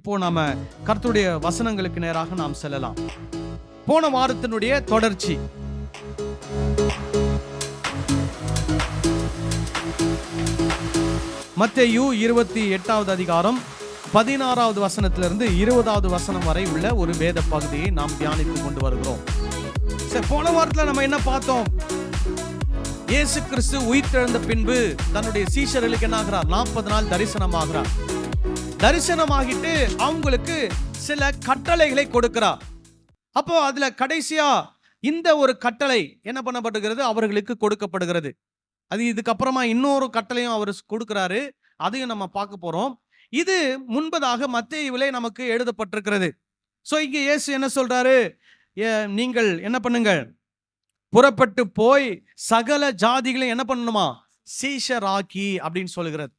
இப்போ நாம கர்த்தருடைய வசனங்களுக்கு நேராக நாம் செல்லலாம். போன வாரத்தினுடைய தொடர்ச்சி. மத்தேயு 28வது அதிகாரம் 16வது வசனத்திலிருந்து 20வது வசனம் வரை உள்ள ஒரு வேத பகுதியை நாம் தியானித்துக் கொண்டு வருகிறோம். போன வாரத்தில் நம்ம என்ன பார்த்தோம்? இயேசு கிறிஸ்து உயிர்த்தெழுந்த பின்பு தன்னுடைய சீஷர்களுக்கு என்ன ஆகிறார்? 40 நாள் தரிசனமாகிறார். தரிசனமாகிட்டு அவங்களுக்கு சில கட்டளைகளை கொடுக்கிறார். அப்போ அதுல கடைசியா இந்த ஒரு கட்டளை என்ன பண்ணப்படுகிறது? அவர்களுக்கு கொடுக்கப்படுகிறது. அது இதுக்கப்புறமா இன்னொரு கட்டளையும் அவர் கொடுக்கிறாரு. அதையும் நம்ம பார்க்க போறோம். இது முன்பதாக மத்தேயுவிலே நமக்கு எழுதப்பட்டிருக்கிறது. சோ இங்க இயேசு என்ன சொல்றாரு? நீங்கள் என்ன பண்ணுங்க? புறப்பட்டு போய் சகல ஜாதிகளை என்ன பண்ணணுமா? சீஷராக்கி அப்படின்னு சொல்லுகிறது.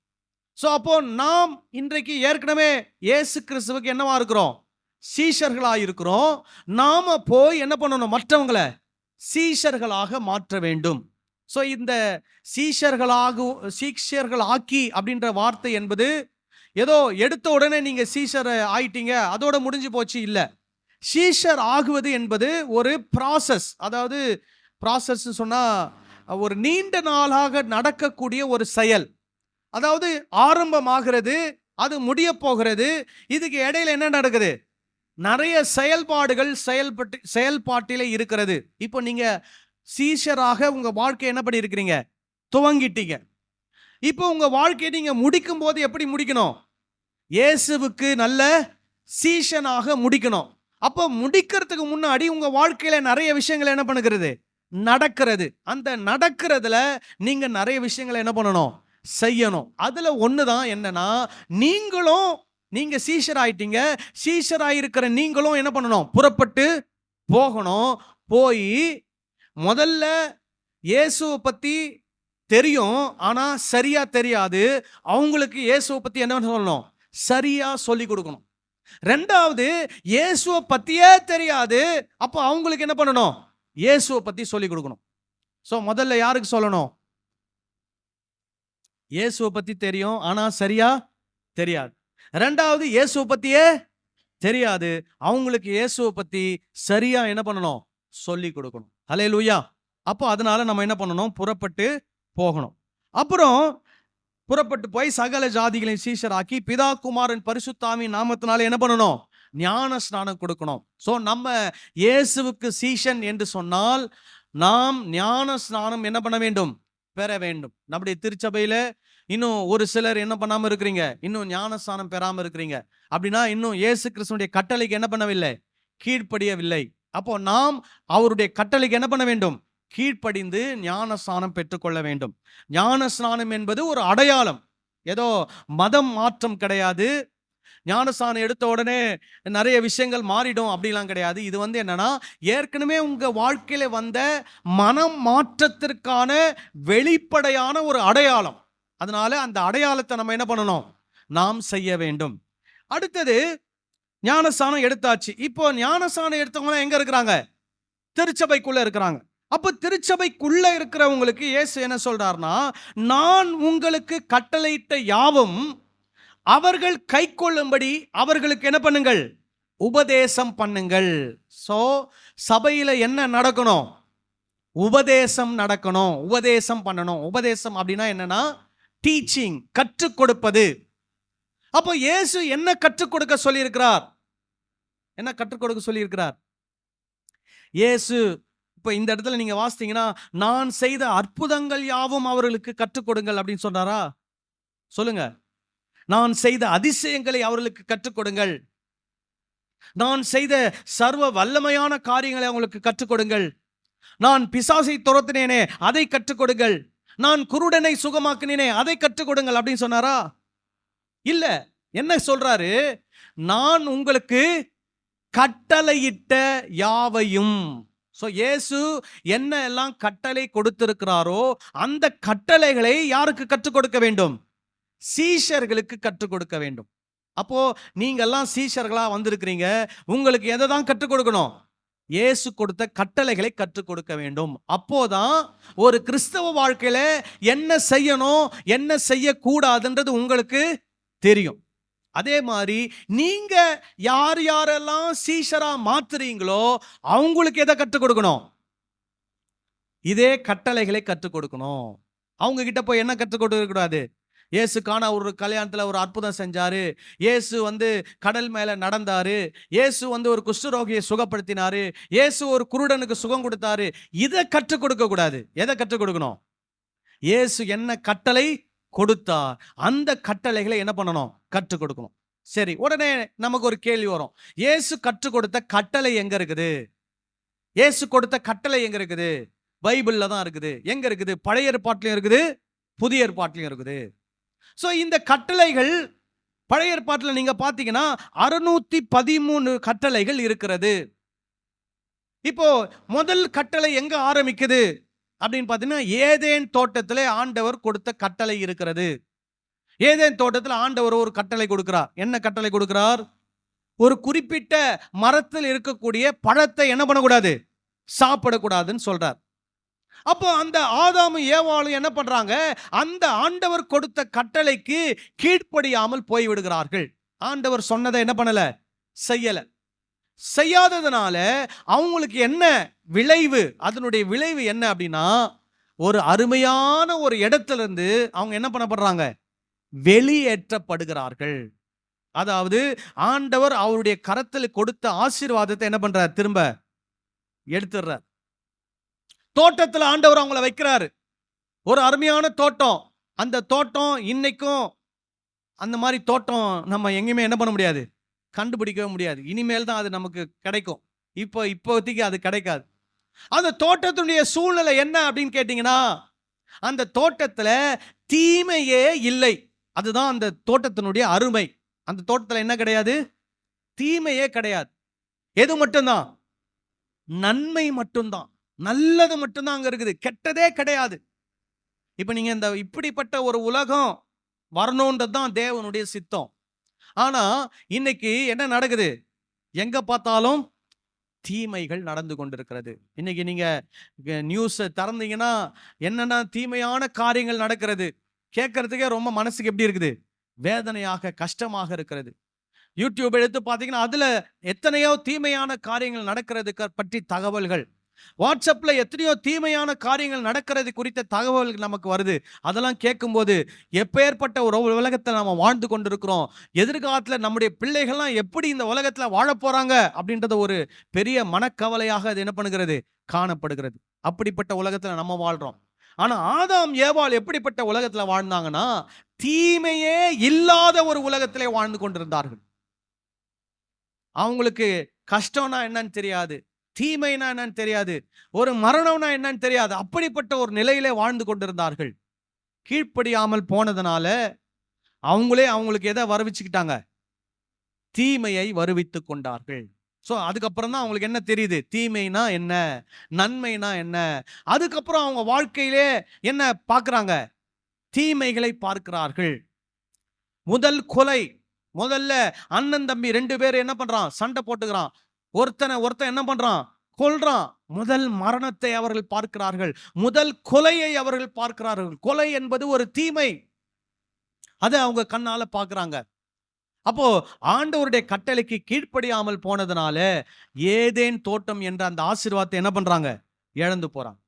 சோ அப்போ நாம் இன்றைக்கு ஏற்கனவே இயேசு கிறிஸ்துவுக்கு என்னவா இருக்கிறோம்? சீஷர்களா இருக்கிறோம். நாம போய் என்ன பண்ணணும்? மற்றவங்களை சீஷர்களாக மாற்ற வேண்டும். சோ இந்த சீஷர்களாக்கி அப்படின்ற வார்த்தை என்பது ஏதோ எடுத்த உடனே நீங்க சீஷர் ஆயிட்டீங்க அதோட முடிஞ்சு போச்சு இல்ல. சீஷர் ஆகுவது என்பது ஒரு ப்ராசஸ். அதாவது ப்ராசஸ் சொன்னா ஒரு நீண்ட நாளாக நடக்கக்கூடிய ஒரு செயல். அதாவது ஆரம்பமாகிறது, அது முடிய போகிறது. இதுக்கு இடையில என்ன நடக்குது? நிறைய செயல்பாடுகள் செயல்பாட்டிலே இருக்கிறது. இப்போ நீங்க சீஷராக உங்க வாழ்க்கை என்ன பண்ணி இருக்கிறீங்க? துவங்கிட்டீங்க. இப்போ உங்க வாழ்க்கையை நீங்க முடிக்கும் போது எப்படி முடிக்கணும்? இயேசுவுக்கு நல்ல சீஷனாக முடிக்கணும். அப்போ முடிக்கிறதுக்கு முன்னாடி உங்க வாழ்க்கையில நிறைய விஷயங்கள் என்ன பண்ணுகிறது? நடக்கிறது. அந்த நடக்கிறதுல நீங்க நிறைய விஷயங்களை என்ன பண்ணணும்? செய்யணும். அதுல ஒண்ணுதான் என்னன்னா, நீங்க சீஷர் ஆயிட்டீங்க. சீஷர் ஆயிருக்கிற நீங்களும் என்ன பண்ணணும்? புறப்பட்டு போகணும். போய் முதல்ல இயேசுவை பத்தி தெரியும், ஆனா சரியா தெரியாது. அவங்களுக்கு இயேசுவை பத்தி என்ன சொல்லணும்? சரியா சொல்லி கொடுக்கணும். ரெண்டாவது, இயேசுவை பத்தியே தெரியாது. அப்போ அவங்களுக்கு என்ன பண்ணணும்? இயேசுவை பத்தி சொல்லி கொடுக்கணும். சோ முதல்ல யாருக்கு சொல்லணும்? இயேசுவை பத்தி தெரியும், ஆனா சரியா தெரியாது. ரெண்டாவது, இயேசுவை பத்தியே தெரியாது. அவங்களுக்கு இயேசுவை பத்தி சரியா என்ன பண்ணணும்? சொல்லி கொடுக்கணும். ஹல்லேலூயா. அப்போ அதனால நம்ம என்ன பண்ணணும்? புறப்பட்டு போகணும். அப்புறம் புறப்பட்டு போய் சகல ஜாதிகளையும் சீஷராக்கி பிதா குமாரன் பரிசுத்தாவியின் நாமத்தினால என்ன பண்ணணும்? ஞான ஸ்நானம் கொடுக்கணும். சோ நம்ம இயேசுவுக்கு சீஷன் என்று சொன்னால் நாம் ஞான ஸ்நானம் என்ன பண்ண வேண்டும்? பெற வேண்டும். நம்முடைய திருச்சபையில இன்னும் ஒரு சிலர் என்ன பண்ணாம இருக்கிறீங்க? இன்னும் ஞானஸ்நானம் பெறாம இருக்கிறீங்க. அப்படின்னா இன்னும் இயேசு கிறிஸ்துடைய கட்டளைக்கு என்ன பண்ணவில்லை? கீழ்ப்படியவில்லை. அப்போ நாம் அவருடைய கட்டளைக்கு என்ன பண்ண வேண்டும்? கீழ்ப்படிந்து ஞானஸ்நானம் பெற்றுக்கொள்ள வேண்டும். ஞானஸ்நானம் என்பது ஒரு அடையாளம். ஏதோ மதம் மாற்றம் கிடையாது. ஞானஸ்நானம் எடுத்த உடனே நிறைய விஷயங்கள் மாறிடும் அப்படிலாம் கிடையாது. இது என்னன்னா, ஏற்கனவே உங்க வாழ்க்கையில வந்த மனம் மாற்றத்திற்கான வெளிப்படையான ஒரு அடையாளம். அதனால அந்த அடையாளத்தை நம்ம என்ன பண்ணணும்? நாம் செய்ய வேண்டும். அடுத்தது, ஞானஸ்நானம் எடுத்தாச்சு. இப்போ ஞானஸ்நானம் எடுத்தவங்க எங்க இருக்கிறாங்க? திருச்சபைக்குள்ள இருக்கிறாங்க. அப்ப திருச்சபைக்குள்ள இருக்கிறவங்களுக்கு இயேசு என்ன சொல்றாருன்னா, நான் உங்களுக்கு கட்டளையிட்ட யாவும் அவர்கள் கை கொள்ளும்படி அவர்களுக்கு என்ன பண்ணுங்கள்? உபதேசம் பண்ணுங்கள். சோ சபையில என்ன நடக்கணும்? உபதேசம் நடக்கணும். உபதேசம் பண்ணணும். உபதேசம் அப்படின்னா என்னன்னா, டீச்சிங், கற்றுக் கொடுப்பது. அப்போ இயேசு என்ன கற்றுக் கொடுக்க சொல்லி இருக்கிறார்? என்ன கற்றுக் கொடுக்க சொல்லி இருக்கிறார் இயேசு? இப்ப இந்த இடத்துல நீங்க வாசித்தீங்கன்னா, நான் செய்த அற்புதங்கள் யாவும் அவர்களுக்கு கற்றுக் கொடுங்கள் அப்படின்னு சொன்னாரா? சொல்லுங்க. நான் செய்த அதிசயங்களை அவர்களுக்கு கற்றுக் கொடுங்கள். நான் செய்த சர்வ வல்லமையான காரியங்களை அவங்களுக்கு கற்றுக் கொடுங்கள். நான் பிசாசை துரத்தினேனே அதை கற்றுக் கொடுங்கள். நான் குருடனை சுகமாக்கினேனே அதை கற்றுக் கொடுங்கள் அப்படின்னு சொன்னாரா? இல்ல. என்ன சொல்றாரு? நான் உங்களுக்கு கட்டளையிட்ட யாவையும். சோ இயேசு என்ன எல்லாம் கட்டளை கொடுத்திருக்கிறாரோ அந்த கட்டளைகளை யாருக்கு கற்றுக் கொடுக்க வேண்டும்? சீஷர்களுக்கு கற்றுக் கொடுக்க வேண்டும். அப்போ நீங்க எல்லாம் சீஷர்களா வந்திருக்கிறீங்க. உங்களுக்கு எதை தான் கற்றுக் கொடுக்கணும்? இயேசு கொடுத்த கட்டளைகளை கற்றுக் கொடுக்க வேண்டும். அப்போதான் ஒரு கிறிஸ்தவ வாழ்க்கையில என்ன செய்யணும், என்ன செய்யக்கூடாதுன்றது உங்களுக்கு தெரியும். அதே மாதிரி நீங்க யார் யாரெல்லாம் சீஷரா மாத்துறீங்களோ அவங்களுக்கு எதை கற்றுக் கொடுக்கணும்? இதே கட்டளைகளை கற்றுக் கொடுக்கணும். அவங்க கிட்ட போய் என்ன கற்றுக் கொடுக்க கூடாது? இயேசு கானா ஒரு கல்யாணத்துல ஒரு அற்புதம் செஞ்சாரு, இயேசு கடல் மேல நடந்தாரு, இயேசு ஒரு குஷ்டரோகியை சுகப்படுத்தினாரு, இயேசு ஒரு குருடனுக்கு சுகம் கொடுத்தாரு. இதை கற்றுக் கொடுக்க கூடாது. எதை கற்றுக் கொடுக்கணும்? இயேசு என்ன கட்டளை கொடுத்தார், அந்த கட்டளைகளை என்ன பண்ணணும்? கற்றுக் கொடுக்கணும். சரி, உடனே நமக்கு ஒரு கேள்வி வரும். இயேசு கற்றுக் கொடுத்த கட்டளை எங்க இருக்குது? இயேசு கொடுத்த கட்டளை எங்க இருக்குது? பைபிள்ல தான் இருக்குது. எங்க இருக்குது? பழைய ஏற்பாட்டிலும் இருக்குது, புதிய ஏற்பாட்டிலும் இருக்குது. சோ இந்த கட்டளைகள் பழைய ஏற்பாட்டில் நீங்க பாத்தீங்கன்னா 613 கட்டளைகள் இருக்கிறது. இப்போ முதல் கட்டளை எங்க ஆரம்பிக்குது அப்படின்னு பாத்தீங்கன்னா, ஏதேன் தோட்டத்திலே ஆண்டவர் கொடுத்த கட்டளை இருக்கிறது. ஏதேன் தோட்டத்தில் ஆண்டவர் ஒரு கட்டளை கொடுக்கிறார். என்ன கட்டளை கொடுக்கிறார்? ஒரு குறிப்பிட்ட மரத்தில் இருக்கக்கூடிய பழத்தை என்ன பண்ணக்கூடாது? சாப்பிடக்கூடாதுன்னு சொல்றார். அப்போ அந்த ஆதாமும் ஏவாளும் என்ன பண்றாங்க? அந்த ஆண்டவர் கொடுத்த கட்டளைக்கு கீழ்ப்படியாமல் போய்விடுகிறார்கள். ஆண்டவர் சொன்னதை என்ன பண்ணல? செய்யல. செய்யாததுனால அவங்களுக்கு என்ன விளைவு? அதனுடைய விளைவு என்ன அப்படின்னா, ஒரு அருமையான ஒரு இடத்துல இருந்து அவங்க என்ன பண்ணப்படுறாங்க? வெளியேற்றப்படுகிறார்கள். அதாவது ஆண்டவர் அவருடைய கரத்தில் கொடுத்த ஆசீர்வாதத்தை என்ன பண்றார்? திரும்ப எடுத்துடுறார். தோட்டத்தில் ஆண்டவர் அவங்கள வைக்கிறாரு. ஒரு அருமையான தோட்டம். அந்த தோட்டம் இன்னைக்கும் அந்த மாதிரி தோட்டம் நம்ம எங்கேயுமே என்ன பண்ண முடியாது? கண்டுபிடிக்கவே முடியாது. இனிமேல் தான் அது நமக்கு கிடைக்கும். இப்போதைக்கு அது கிடைக்காது. அந்த தோட்டத்தினுடைய சூழ்நிலை என்ன அப்படின்னு கேட்டீங்கன்னா, அந்த தோட்டத்துல தீமையே இல்லை. அதுதான் அந்த தோட்டத்தினுடைய அருமை. அந்த தோட்டத்துல என்ன கிடையாது? தீமையே கிடையாது. எது மட்டும்தான்? நன்மை மட்டும்தான். நல்லது மட்டும்தான் அங்க இருக்குது. கெட்டதே கிடையாது. இப்ப நீங்க இப்படிப்பட்ட ஒரு உலகம் வரணும்ன்றது தான் தேவனுடைய சித்தம். ஆனா இன்னைக்கு என்ன நடக்குது? எங்க பார்த்தாலும் தீமைகள் நடந்து கொண்டிருக்கிறது. இன்னைக்கு நீங்க நியூஸ் திறந்தீங்கன்னா என்னென்ன தீமையான காரியங்கள் நடக்கிறது கேட்கறதுக்கே ரொம்ப மனசுக்கு எப்படி இருக்குது? வேதனையாக, கஷ்டமாக இருக்கிறது. யூடியூப் எடுத்து பார்த்தீங்கன்னா அதுல எத்தனையோ தீமையான காரியங்கள் நடக்கிறது பற்றி தகவல்கள். வாட்ஸ்அப்ல எத்தனையோ தீமையான காரியங்கள் நடக்கிறது குறித்த தகவல்கள் நமக்கு வருது. அதெல்லாம் கேட்கும்போது எப்பேற்பட்ட ஒரு உலகத்தில் நம்ம வாழ்ந்து கொண்டிருக்கிறோம், எதிர்காலத்துல நம்முடைய பிள்ளைகள்லாம் எப்படி இந்த உலகத்துல வாழ போறாங்க அப்படின்றது ஒரு பெரிய மனக்கவலையாக அது என்ன பண்ணுகிறது? காணப்படுகிறது. அப்படிப்பட்ட உலகத்துல நம்ம வாழ்றோம். ஆனா ஆதாம் ஏவாள் எப்படிப்பட்ட உலகத்துல வாழ்ந்தாங்கன்னா, தீமையே இல்லாத ஒரு உலகத்திலே வாழ்ந்து கொண்டிருந்தார்கள். அவங்களுக்கு கஷ்டம்னா என்னன்னு தெரியாது, தீமைனா என்னன்னு தெரியாது, ஒரு மரணம்னா என்னன்னு தெரியாது. அப்படிப்பட்ட ஒரு நிலையிலே வாழ்ந்து கொண்டிருந்தார்கள். கீழ்ப்படியாமல் போனதுனால அவங்களுக்கு எதை வருவிச்சுக்கிட்டாங்க? தீமையை வருவித்துக் கொண்டார்கள். ஸோ அதுக்கப்புறம் தான் அவங்களுக்கு என்ன தெரியுது? தீமைனா என்ன, நன்மைனா என்ன. அதுக்கப்புறம் அவங்க வாழ்க்கையிலே என்ன பார்க்குறாங்க? தீமைகளை பார்க்கிறார்கள். முதல் கொலை. முதல்ல அண்ணன் தம்பி 2 பேர் என்ன பண்றான்? சண்டை போட்டுக்கிறான். ஒருத்தன் என்ன பண்றான்? கொல்றான். முதல் மரணத்தை அவர்கள் பார்க்கிறார்கள். முதல் கொலையை அவர்கள் பார்க்கிறார்கள். கொலை என்பது ஒரு தீமை. அதை அவங்க கண்ணால பார்க்கறாங்க. அப்போ ஆண்டவருடைய கட்டளைக்கு கீழ்ப்படியாமல் போனதுனால ஏதேன் தோட்டம் என்ற அந்த ஆசீர்வாதத்தை என்ன பண்றாங்க? இழந்து போறாங்க.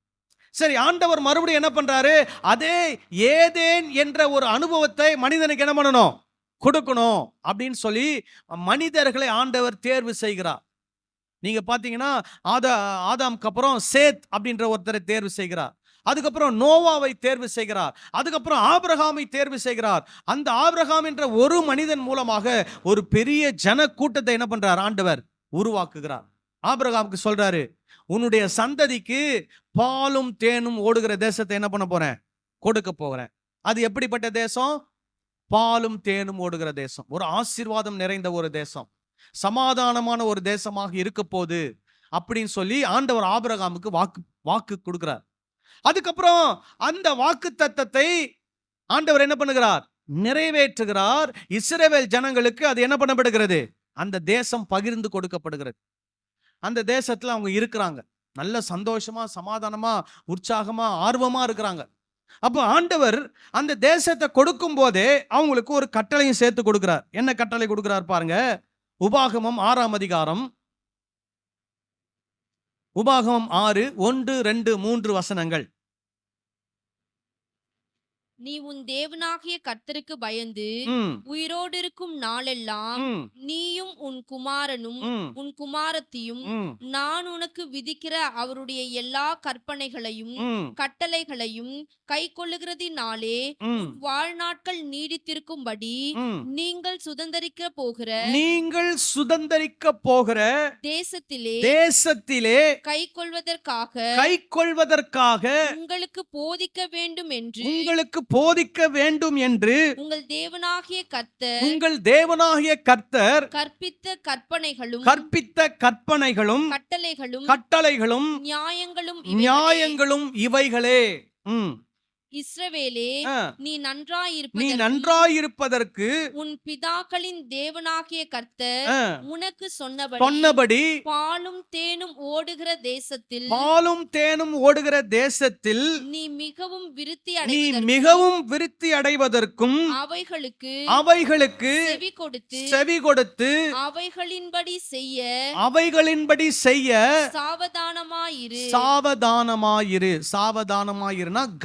சரி, ஆண்டவர் மறுபடியும் என்ன பண்றாரு? அதே ஏதேன் என்ற ஒரு அனுபவத்தை மனிதனுக்கு என்ன பண்ணணும்? கொடுக்கணும் அப்படின்னு சொல்லி மனிதர்களை ஆண்டவர் தேர்வு செய்கிறார். நீங்க பாத்தீங்கன்னா ஆதாம்க்கு அப்புறம் சேத் அப்படின்ற ஒருத்தரை தேர்வு செய்கிறார். அதுக்கப்புறம் நோவாவை தேர்வு செய்கிறார். அதுக்கப்புறம் ஆபிரகாமை தேர்வு செய்கிறார். அந்த ஆபிரகாம் என்ற ஒரு மனிதன் மூலமாக ஒரு பெரிய ஜன கூட்டத்தை என்ன பண்றார்? ஆண்டவர் உருவாக்குகிறார். ஆபிரகாமுக்கு சொல்றாரு, உன்னுடைய சந்ததிக்கு பாலும் தேனும் ஓடுகிற தேசத்தை என்ன பண்ண போறேன்? கொடுக்க போகிறேன். அது எப்படிப்பட்ட தேசம்? பாலும் தேனும் ஓடுகிற தேசம். ஒரு ஆசீர்வாதம் நிறைந்த ஒரு தேசம், சமாதானமான ஒரு தேசமாக இருக்க போகுது அப்படின்னு சொல்லி ஆண்டவர் ஆபிரகாமுக்கு வாக்கு கொடுக்கிறார். அதுக்கப்புறம் அந்த வாக்கு தத்தத்தை ஆண்டவர் என்ன பண்ணுகிறார்? நிறைவேற்றுகிறார். இஸ்ரவேல் ஜனங்களுக்கு அது என்ன பண்ணப்படுகிறது? அந்த தேசம் பகிர்ந்து கொடுக்கப்படுகிறது. அந்த தேசத்துல அவங்க இருக்கிறாங்க, நல்ல சந்தோஷமா, சமாதானமா, உற்சாகமா, ஆர்வமா இருக்கிறாங்க. அப்போ ஆண்டவர் அந்த தேசத்தை கொடுக்கும் போதே அவங்களுக்கு ஒரு கட்டளையும் சேர்த்து கொடுக்கிறார். என்ன கட்டளை கொடுக்கிறார் பாருங்க. உபாகமம் 6ஆம் அதிகாரம், உபாகமம் 6 1 2 3 வசனங்கள். நீ உன் தேவனாகிய கர்த்தருக்கு பயந்து உயிரோடு இருக்கும் நாளெல்லாம் நீயும் உன் குமாரனும் உன் குமாரத்தியும் நான் உனக்கு விதிக்கிற அவருடைய எல்லா கற்பனைகளையும் கட்டளைகளையும் கை கொள்ளுகிறதினாலே வாழ்நாட்கள் நீடித்திருக்கும்படி நீங்கள் சுதந்தரிக்க போகிற தேசத்திலே கை கொள்வதற்காக உங்களுக்கு போதிக்க வேண்டும் என்று உங்கள் தேவனாகிய கர்த்தர் கற்பித்த கற்பனைகளும் கட்டளைகளும் நியாயங்களும் இவைகளே. இஸ்ரவேலே, நீ நன்றாயிருப்பதற்கு உன் பிதாக்களின் தேவனாகிய கர்த்தர் உனக்கு சொன்னபடி பாலும் தேனும் ஓடுகிற தேசத்தில் நீ மிகவும் விருத்தி அடைவதற்கும் அவைகளுக்கு செவி கொடுத்து அவைகளின்படி செய்ய சாவதானமாயிரு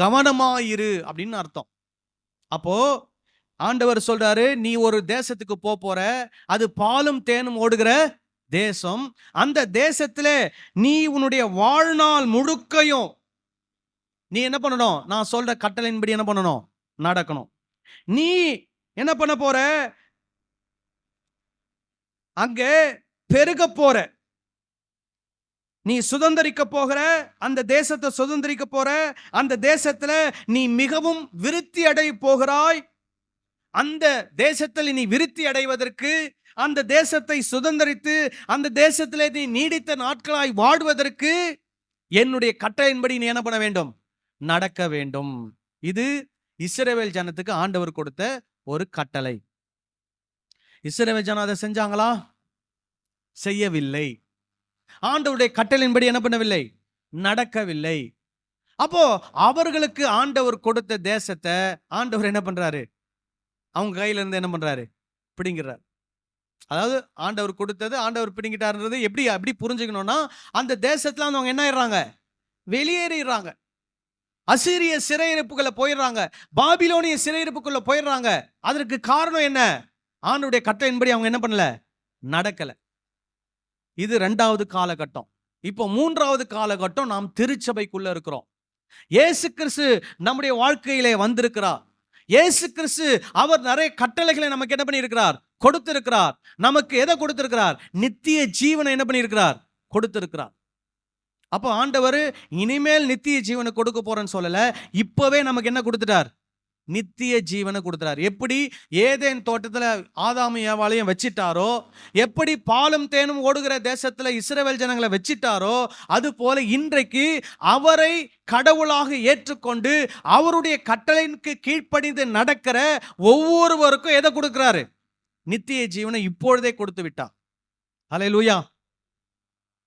கவனமா அப்படின்னு அர்த்தம். அப்போ ஆண்டவர் சொல்றாரு, நீ ஒரு தேசத்துக்கு போற, அது பாலும் தேனும் ஓடுகிற தேசம். அந்த தேசத்துல நீ உன்னுடைய வாழ்நாள் முழுக்கையும் நீ என்ன பண்ணணும்? நான் சொல்ற கட்டளையின்படி என்ன பண்ணணும்? நடக்கணும். நீ என்ன பண்ண போற? அங்க பெருக போற. நீ சுதந்திரிக்க போகிற அந்த தேசத்தை சுதந்திரிக்க போற. அந்த தேசத்துல நீ மிகவும் விருத்தி அடைய போகிறாய். அந்த தேசத்தில் நீ விருத்தி அடைவதற்கு, அந்த தேசத்தை சுதந்திரித்து அந்த தேசத்திலே நீ நீடித்த நாட்களாய் வாழ்வதற்கு என்னுடைய கட்டளையின்படி நீ என்ன பண்ண வேண்டும்? நடக்க வேண்டும். இது இஸ்ரவேல் ஜனத்துக்கு ஆண்டவர் கொடுத்த ஒரு கட்டளை. இஸ்ரவேல் ஜனம் அதை செஞ்சாங்களா? செய்யவில்லை. ஆண்டவருடைய கட்டளையின்படி என்ன பண்ணவில்லை? நடக்கவில்லை. அப்போ அவர்களுக்கு ஆண்டவர் கொடுத்த தேசத்தை ஆண்டவர் என்ன பண்றாரு? அவங்க கையில இருந்து என்ன பண்றாரு? பிடிங்கிறார். அதாவது ஆண்டவர் கொடுத்தது ஆண்டவர் பிடிங்கிட்டாருன்றது எப்படி புரிஞ்சுக்கணும்னா, அந்த தேசத்துல அவங்க என்ன ஆயிடுறாங்க? வெளியேறாங்க. அசீரிய சிறையிருப்புக்குள்ள போயிடுறாங்க. பாபிலோனிய சிறையிருப்புக்குள்ள போயிடுறாங்க. அதற்கு காரணம் என்ன? ஆண்டவருடைய கட்டளையின்படி அவங்க என்ன பண்ணல? நடக்கல. இது 2வது காலகட்டம். இப்போ 3வது காலகட்டம். நாம் திருச்சபைக்குள்ள இருக்கிறோம். இயேசு கிறிஸ்து நம்முடைய வாழ்க்கையிலே வந்திருக்கிறார். இயேசு கிறிஸ்து அவர் நிறைய கட்டளைகளை நமக்கு என்ன பண்ணியிருக்கிறார்? கொடுத்திருக்கிறார். நமக்கு எதை கொடுத்திருக்கிறார்? நித்திய ஜீவனை என்ன பண்ணியிருக்கிறார்? கொடுத்திருக்கிறார். அப்போ ஆண்டவர் இனிமேல் நித்திய ஜீவனை கொடுக்க போறேன்னு சொல்லல, இப்பவே நமக்கு என்ன கொடுத்துட்டார்? நித்திய ஜீவனை கொடுத்தார். எப்படி ஏதேன் தோட்டத்துல ஆதாமும் ஏவாளையும் வச்சிட்டாரோ, எப்படி பாலும் தேனும் ஓடுகிற தேசத்துல இஸ்ரவேல் ஜனங்களை வச்சிட்டாரோ, அது போல இன்றைக்கு அவரை கடவுளாக ஏற்றுக்கொண்டு அவருடைய கட்டளைக்கு கீழ்ப்படிந்து நடக்கிற ஒவ்வொருவருக்கும் எதை கொடுக்கிறாரு? நித்திய ஜீவனை இப்பொழுதே கொடுத்து விட்டார். ஹல்லேலூயா.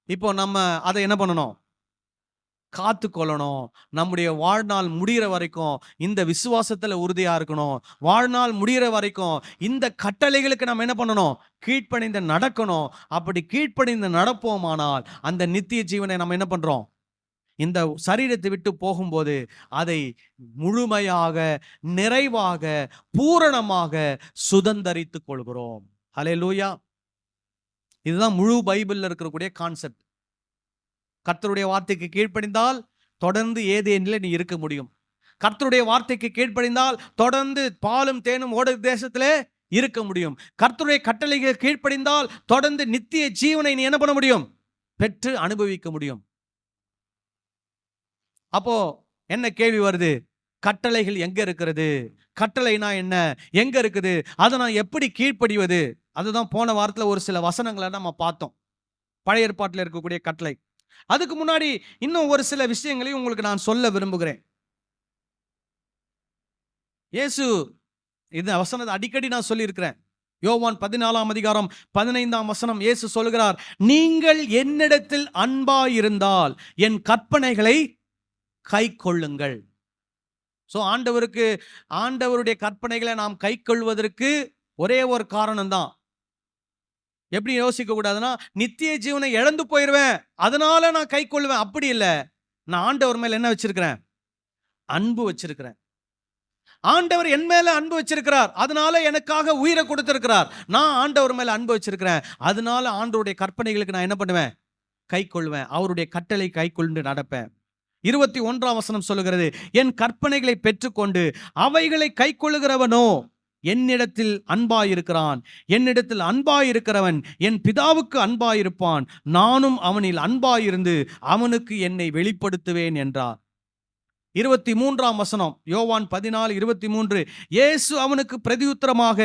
இப்போ நம்ம அதை என்ன பண்ணணும்? காத்து கொள்ளணும். நம்முடைய வாழ்நாள் முடிகிற வரைக்கும் இந்த விசுவாசத்துல உறுதியா இருக்கணும். வாழ்நாள் முடிகிற வரைக்கும் இந்த கட்டளைகளுக்கு நம்ம என்ன பண்ணணும்? கீழ்ப்படிந்து நடக்கணும். அப்படி கீழ்ப்படிந்து நடப்போமானால் அந்த நித்திய ஜீவனை நம்ம என்ன பண்றோம்? இந்த சரீரத்தை விட்டு போகும்போது அதை முழுமையாக, நிறைவாக, பூரணமாக சுதந்தரித்துக் கொள்கிறோம். ஹல்லேலூயா. இதுதான் முழு பைபிள்ல இருக்கக்கூடிய கான்செப்ட். கர்த்தருடைய வார்த்தைக்கு கீழ்ப்படிந்தால் தொடர்ந்து ஏதேனில் நீ இருக்க முடியும். கர்த்தருடைய வார்த்தைக்கு கீழ்ப்படிந்தால் தொடர்ந்து பாலும் தேனும் ஓடு தேசத்திலே இருக்க முடியும். கர்த்தருடைய கட்டளைக்கு கீழ்ப்படிந்தால் தொடர்ந்து நித்திய ஜீவனை நீ என்ன பண்ண முடியும்? பெற்று அனுபவிக்க முடியும். அப்போ என்ன கேள்வி வருது? கட்டளைகள் எங்க இருக்கிறது? கட்டளைனா என்ன? எங்க இருக்குது? அதை நான் எப்படி கீழ்ப்படிவது? அதுதான் போன வாரத்துல ஒரு சில வசனங்களை நம்ம பார்த்தோம். பழைய ஏற்பாட்டில் இருக்கக்கூடிய கட்டளை. அதுக்கு முன்னாடி இன்னும் ஒரு சில விஷயங்களையும் உங்களுக்கு நான் சொல்ல விரும்புகிறேன். இயேசு இந்த வசனத்தை அடிக்கடி நான் சொல்லி இருக்கிறேன். யோவான் 14ஆம் அதிகாரம் 15ஆம் வசனம் இயேசு சொல்கிறார், நீங்கள் என்னிடத்தில் அன்பாயிருந்தால் என் கற்பனைகளை கை கொள்ளுங்கள். ஸோ ஆண்டவருடைய கற்பனைகளை நாம் கைக்கொள்வதற்கு ஒரே ஒரு காரணம் தான். எப்படி யோசிக்க கூடாதுன்னா, நித்திய ஜீவனை இழந்து போயிருவேன், அதனால நான் கைக்கொள்வேன். அப்படி இல்லை. நான் ஆண்டவர் மேல என்ன வச்சிருக்கிறேன்? அன்பு வச்சிருக்கிறேன். ஆண்டவர் என் மேல அன்பு வச்சிருக்கிறார், அதனால எனக்காக உயிரை கொடுத்திருக்கிறார். நான் ஆண்டவர் மேல அன்பு வச்சிருக்கிறேன், அதனால ஆண்டவருடைய கற்பனைகளுக்கு நான் என்ன பண்ணுவேன்? கைக்கொள்வேன். அவருடைய கட்டளை கைக்கொண்டு நடப்பேன். 21ஆம் வசனம் சொல்லுகிறது, என் கற்பனைகளை பெற்றுக்கொண்டு அவைகளை கைக்கொள்ளுகிறவனோ என்னிடத்தில் அன்பாயிருக்கிறான். என்னிடத்தில் அன்பாயிருக்கிறவன் என் பிதாவுக்கு அன்பாயிருப்பான். நானும் அவனில் அன்பாயிருந்து அவனுக்கு என்னை வெளிப்படுத்துவேன் என்றார். 23ஆம் வசனம், யோவான் 14:23, இயேசு அவனுக்கு பிரதியுத்தரமாக,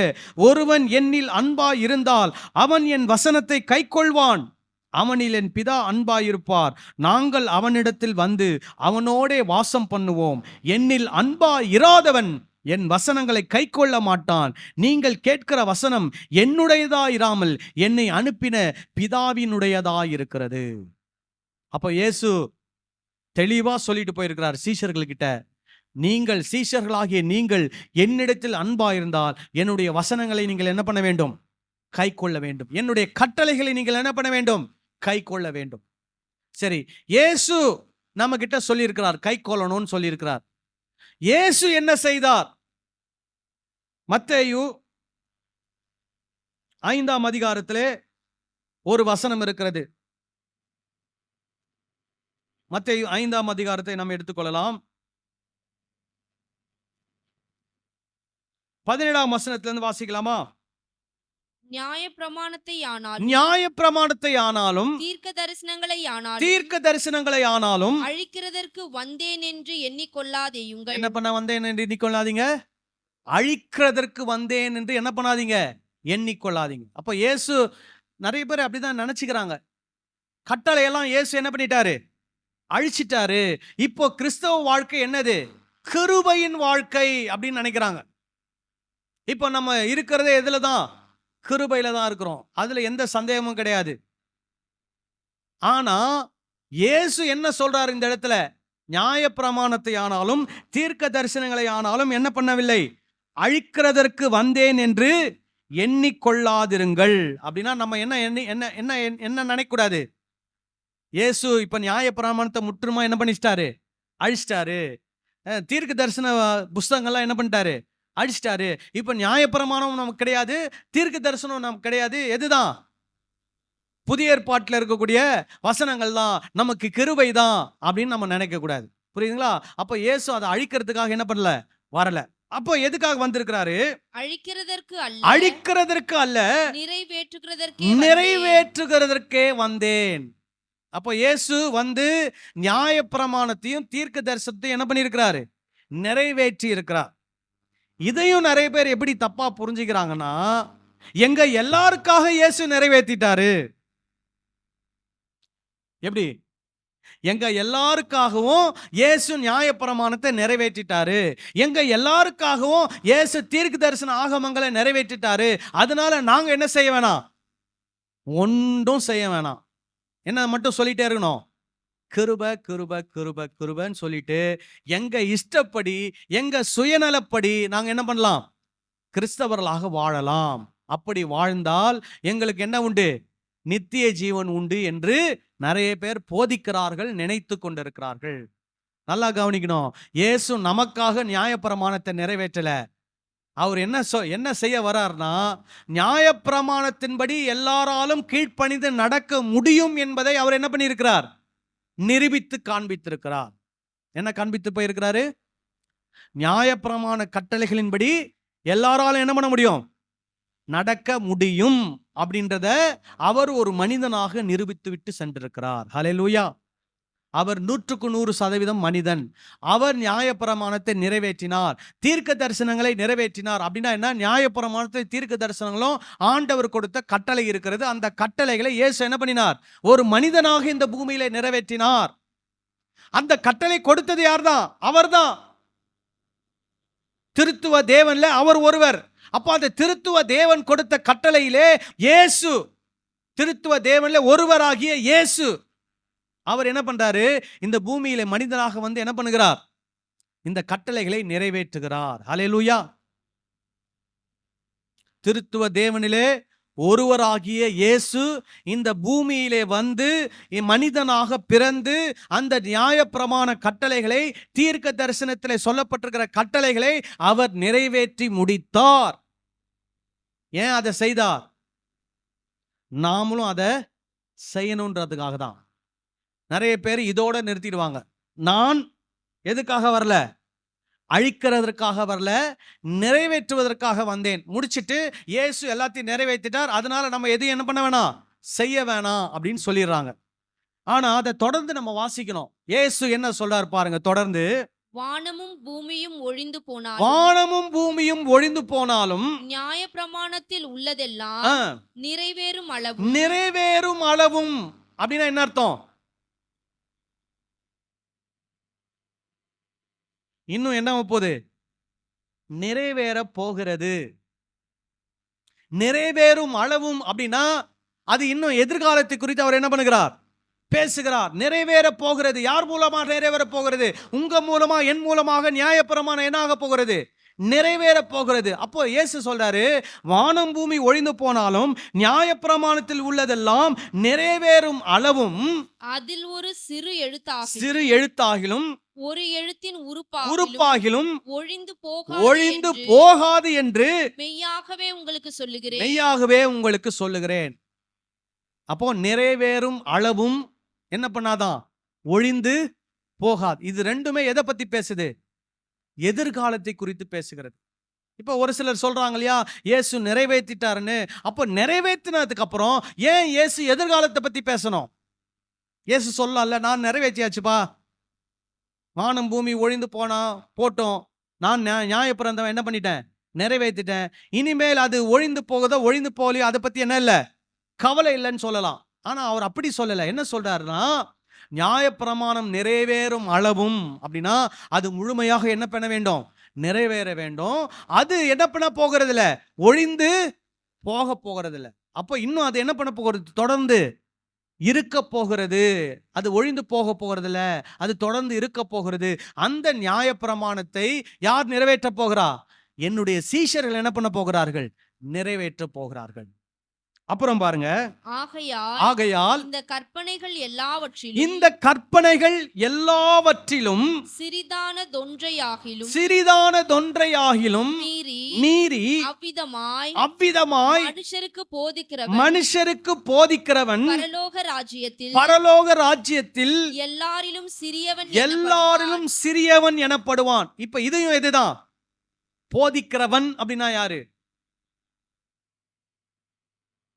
ஒருவன் என்னில் அன்பாய் இருந்தால் அவன் என் வசனத்தை கைக்கொள்வான். அவனில் என் பிதா அன்பாயிருப்பார். நாங்கள் அவனிடத்தில் வந்து அவனோடே வாசம் பண்ணுவோம். என்னில் அன்பாய் இராதவன் என் வசனங்களை கைக்கொள்ள மாட்டான். நீங்கள் கேட்கிற வசனம் என்னுடையதாயிராமல் என்னை அனுப்பின பிதாவினுடையதாயிருக்கிறது. அப்போ இயேசு தெளிவா சொல்லிட்டு போயிருக்கிறார் சீஷர்கள்கிட்ட, நீங்கள் சீஷர்களாகிய நீங்கள் என்னிடத்தில் அன்பாயிருந்தால் என்னுடைய வசனங்களை நீங்கள் என்ன பண்ண வேண்டும்? கைக்கொள்ள வேண்டும். என்னுடைய கட்டளைகளை நீங்கள் என்ன பண்ண வேண்டும்? கைக்கொள்ள வேண்டும். சரி, இயேசு நம்ம கிட்ட சொல்லியிருக்கிறார், கைக்கொள்ளணும்னு சொல்லியிருக்கிறார். இயேசு என்ன செய்தார்? மத்தேயு 5ஆம் அதிகாரத்திலே ஒரு வசனம் இருக்கிறது. மத்தேயு 5ஆம் அதிகாரத்தை நாம் எடுத்துக்கொள்ளலாம். 17ஆம் வசனத்திலிருந்து வாசிக்கலாமா? நியாயப்பிரமாணத்தை ஆனாலும் தீர்க்க தரிசனங்களை ஆனாலும் அழிக்கிறதற்கு வந்தேன் என்று எண்ணிக்கொள்ளாதேயுங்கள். என்ன பண்ண வந்தேன் என்று எண்ணிக்கொள்ளாதீங்க? அழிக்கிறதற்கு வந்தேன் என்று என்ன பண்ணாதீங்க? எண்ணிக்கொள்ளாதீங்க. அப்ப இயேசு, நிறைய பேர் அப்படிதான் நினைச்சுக்கிறாங்க, கட்டளையெல்லாம் இயேசு என்ன பண்ணிட்டாரு? அழிச்சிட்டாரு. இப்போ கிறிஸ்தவ வாழ்க்கை என்னது? கிருபையின் வாழ்க்கை அப்படின்னு நினைக்கிறாங்க. இப்போ நம்ம இருக்கிறதே எதுல தான்? கிருபையில தான் இருக்கிறோம். அதுல எந்த சந்தேகமும் கிடையாது. ஆனா இயேசு என்ன சொல்றாரு இந்த இடத்துல? நியாயப்பிரமாணத்தை ஆனாலும் தீர்க்க தரிசனங்களை ஆனாலும் என்ன பண்ணவில்லை? அழிக்கிறதற்கு வந்தேன் என்று எண்ணிக்கொள்ளாதிருங்கள். அப்படின்னா நம்ம என்ன என்ன என்ன என்ன நினைக்கக்கூடாது? இயேசு இப்ப நியாயப்பிரமாணத்தை முற்றுமா என்ன பண்ணிட்டாரு? அழிச்சிட்டாரு. தீர்க்க தரிசன புஸ்தகங்கள்லாம் என்ன பண்ணிட்டாரு? அழிச்சிட்டாரு. இப்ப நியாயப்பிரமாணம் நமக்கு கிடையாது, தீர்க்க தரிசனம் நமக்கு கிடையாது. எதுதான்? புதிய ஏற்பாட்டில் இருக்கக்கூடிய வசனங்கள் தான், நமக்கு கிருபை தான் அப்படின்னு நம்ம நினைக்க கூடாது. புரியுதுங்களா? அப்ப இயேசு அதை அழிக்கிறதுக்காக என்ன பண்ணல, வரல. அப்போ எதுக்காக வந்திருக்கிறாரு? அழிக்கிறதற்கு அல்ல, நிறைவேற்றுகிறதற்கே வந்தேன். அப்போ இயேசு வந்து நியாயப்பிரமாணத்தையும் தீர்க்க தரிசனத்தையும் என்ன பண்ணியிருக்கிறாரு? நிறைவேற்றி இருக்கிறார். இதையும் நிறைய பேர் எப்படி தப்பா புரிஞ்சுக்கிறாங்கன்னா, எங்க எல்லாருக்காக இயேசு நிறைவேற்றிட்டாரு. எப்படி? எங்க எல்லாருக்காகவும் இயேசு நியாயப்பிரமாணத்தை நிறைவேற்றிட்டாரு, எங்க எல்லாருக்காகவும் இயேசு தீர்க்க தரிசன ஆகமங்களை நிறைவேற்றிட்டாரு, அதனால நாங்க என்ன செய்ய வேணாம்? ஒன்றும் செய்ய வேணாம். என்ன மட்டும் சொல்லிட்டே இருக்கணும்? கிருபை கிருபை கிருபை கிருபைன்னு சொல்லிட்டு எங்க இஷ்டப்படி எங்க சுயநலப்படி நாங்க என்ன பண்ணலாம்? கிறிஸ்தவர்களாக வாழலாம். அப்படி வாழ்ந்தால் எங்களுக்கு என்ன உண்டு? நித்திய ஜீவன் உண்டு என்று நிறைய பேர் போதிக்கிறார்கள், நினைத்து கொண்டிருக்கிறார்கள். நல்லா கவனிக்கணும். இயேசு நமக்காக நியாயப்பிரமாணத்தை நிறைவேற்றல. அவர் என்ன செய்ய வர்றார்னா, நியாயப்பிரமாணத்தின்படி எல்லாராலும் கீழ்ப்பணிந்து நடக்க முடியும் என்பதை அவர் என்ன பண்ணியிருக்கிறார்? நிரூபித்து காண்பித்திருக்கிறார். என்ன காண்பித்து போயிருக்கிறாரு? நியாயப்பிரமாண கட்டளைகளின்படி எல்லாராலும் என்ன பண்ண முடியும்? நடக்க முடியும் அப்படின்றத அவர் ஒரு மனிதனாக நிரூபித்து விட்டு சென்றிருக்கிறார். ஹல்லேலூயா. அவர் 100% மனிதன். அவர் நியாயப்பிரமாணத்தை நிறைவேற்றினார், தீர்க்க தரிசனங்களை நிறைவேற்றினார். அப்படின்னா என்ன? நியாயப்பிரமாணத்தை தீர்க்க தரிசனங்களும் ஆண்டவர் கொடுத்த கட்டளை இருக்கிறது. அந்த கட்டளைகளை இயேசு என்ன பண்ணினார்? ஒரு மனிதனாக இந்த பூமியில நிறைவேற்றினார். அந்த கட்டளை கொடுத்தது யார்தான்? அவர்தான். திருத்துவ தேவன்ல அவர் ஒருவர். அப்ப அந்த திருத்துவ தேவன் கொடுத்த கட்டளையிலே இயேசு, திருத்துவ தேவன்ல ஒருவராகிய இயேசு, அவர் என்ன பண்றாரு? இந்த பூமியில மனிதனாக வந்து என்ன பண்ணுகிறார்? இந்த கட்டளைகளை நிறைவேற்றுகிறார். ஹல்லேலூயா. திருத்துவ தேவனிலே ஒருவராகிய இயேசு இந்த பூமியிலே வந்து மனிதனாக பிறந்து அந்த நியாயப்பிரமாண கட்டளைகளை, தீர்க்க தரிசனத்திலே சொல்லப்பட்டிருக்கிற கட்டளைகளை அவர் நிறைவேற்றி முடித்தார். ஏன் அதை செய்தார்? நாமளும் அதை செய்யணுன்றதுக்காக தான். நிறைய பேர் இதோட நிறுத்திடுவாங்க. நான் எதுக்காக வரல? அழிக்கிறதற்காக வரல, நிறைவேற்றுவதற்காக வந்தேன். முடிச்சிட்டு இயேசு எல்லாத்தையும் நிறைவேற்றிட்டார், அதனால நம்ம எதையும் என்ன பண்ண வேணாம், செய்ய வேணாம் அப்படின்னு சொல்லிடுறாங்க. ஆனா அதை தொடர்ந்து நம்ம வாசிக்கணும். இயேசு என்ன சொல்றார் பாருங்க தொடர்ந்து. வானமும் பூமியும் ஒழிந்து போனாலும், வானமும் பூமியும் ஒழிந்து போனாலும் நியாயப்பிரமாணத்தில் உள்ளதெல்லாம் நிறைவேறும் அளவும். நிறைவேறும் அளவும் அப்படின்னா என்ன அர்த்தம்? இன்னும் என்ன போகுது? நிறைவேற போகிறது. நிறைவேறும் அளவும் அப்படின்னா அது இன்னும் எதிர்காலத்தை குறித்து அவர் என்ன பண்ணுகிறார்? பேசுகிறார். நிறைவேற போகிறது. யார் மூலமா நிறைவேற போகிறது? உங்க மூலமா, என் மூலமாக நியாயப்பிரமாணம் என்ன ஆக போகிறது? நிறைவேற போகிறது. அப்போ இயேசு சொல்றாரு, வானம் பூமி ஒழிந்து போனாலும் நியாயப்பிரமாணத்தில் உள்ளதெல்லாம் நிறைவேறும் அளவும் அதில் ஒரு சிறு எழுத்தாகிலும் ஒரு எழுத்தின் உறுப்பாகிலும் ஒழிந்து போகாது என்று மெய்யாகவே உங்களுக்கு சொல்லுகிறேன். அப்போ நிறைவேறும் அளவும் என்ன பண்ணாதான்? ஒழிந்து போகாது. இது ரெண்டுமே எதை பத்தி பேசுது? எதிர்காலத்தை குறித்து பேசுகிறது. இப்போ ஒரு சிலர் சொல்றாங்க இல்லையா, இயேசு நிறைவேற்றிட்டாருன்னு. அப்போ நிறைவேற்றினதுக்கு அப்புறம் ஏன் இயேசு எதிர்காலத்தை பத்தி பேசணும்? இயேசு சொல்லல, நான் நிறைவேற்றியாச்சுப்பா, வானம் பூமி ஒழிந்து போட்டோம், நான் நியாயப்பிரமாணம் என்ன பண்ணிட்டேன்? நிறைவேற்றிட்டேன். இனிமேல் அது ஒழிந்து போகுதோ ஒழிந்து போகலையோ அதை பத்தி என்ன இல்லை, கவலை இல்லைன்னு சொல்லலாம். ஆனா அவர் அப்படி சொல்லல. என்ன சொல்றாருன்னா, நியாயப்பிரமாணம் நிறைவேறும் அளவும் அப்படின்னா அது முழுமையாக என்ன பண்ண வேண்டும்? நிறைவேற வேண்டும். அது என்ன பண்ண போகிறது இல்ல, ஒழிந்து போகிறது இல்ல. அப்போ இன்னும் அது என்ன பண்ண போகிறது? தொடர்ந்து இருக்க போகிறது. அது ஒழிந்து போகிறது இல்ல, அது தொடர்ந்து இருக்க போகிறது. அந்த நியாயப்பிரமாணத்தை யார் நிறைவேற்ற போகிறா? என்னுடைய சீஷர்கள் என்ன பண்ண போகிறார்கள்? நிறைவேற்ற போகிறார்கள். அப்புறம் பாருங்க, ஆகையால் இந்த கற்பனைகள் எல்லாவற்றிலும் சிறிதானதொன்றையாகிலும் மீறி அவ்விதமாய் மனுஷருக்கு போதிக்கிறவன் பரலோக ராஜ்யத்தில் எல்லாரிலும் சிறியவன் எனப்படுவான். இப்ப இதையும் எதுதான்? போதிக்கிறவன் அப்படின்னா யாரு?